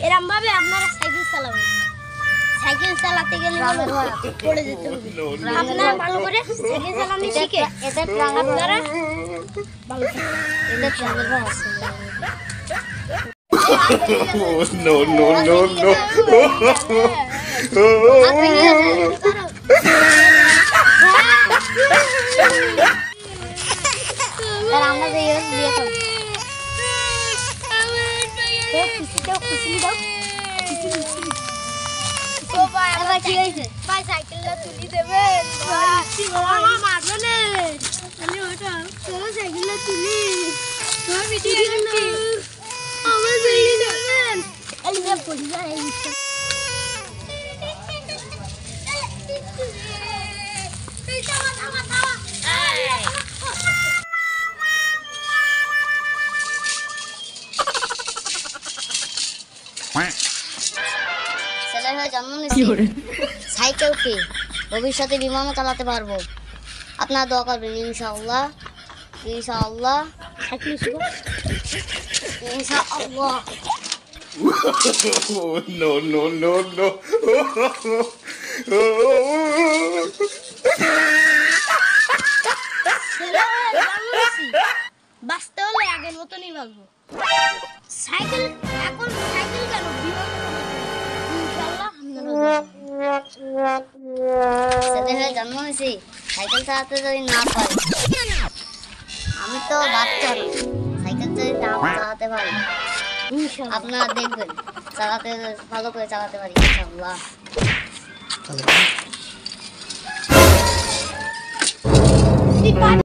এরকম ভাবে আপনারা সাইকেল চালাবেন। সাইকেল চালাতে গেলে পড়ে যেতে হবে। আপনারা ভালো করে সাইকেল চালানো শিখে এটা আপনারা ভালো থাকবেন। এটা ট্রাভেল আছে। No, no, no, no. আমরা যে বিয়ে করব। খুশি দাও। ও ভাই আমার কি হইছে? ভাই সাইকেলটা তুলি দেবেন। মামা মারবে না। আমি ওটা চলো সাইকেলটা তুলি। তোমার ভিডিও কি? আমার ভিডিও দেবেন। এলি মে পড়ি যায় এই। ছেলে হয়ে জন্ম নিয়েছি সাইকেল কি ভবিষ্যতে বিমানও চালাতে পারবো। আপনারা দোয়া করবেন ইনশাআল্লাহ ইনশাআল্লাহ ইনশাআল্লাহ। No, no, no, no. বাঁচতে হলে আগের মতনই বাঁচবো। সাইকেল এখন সাইকেল কেন বিমান ইনশাআল্লাহ ছেলে হয়ে জন্ম নিয়েছি সাইকেল চালাতে যদি না পারি আমি তো বাচ্চা সাইকেল যদি চালাতে পারি আপনারা দেখবেন চালাতে ভালো করে চালাতে পারি ইনশাআল্লাহ।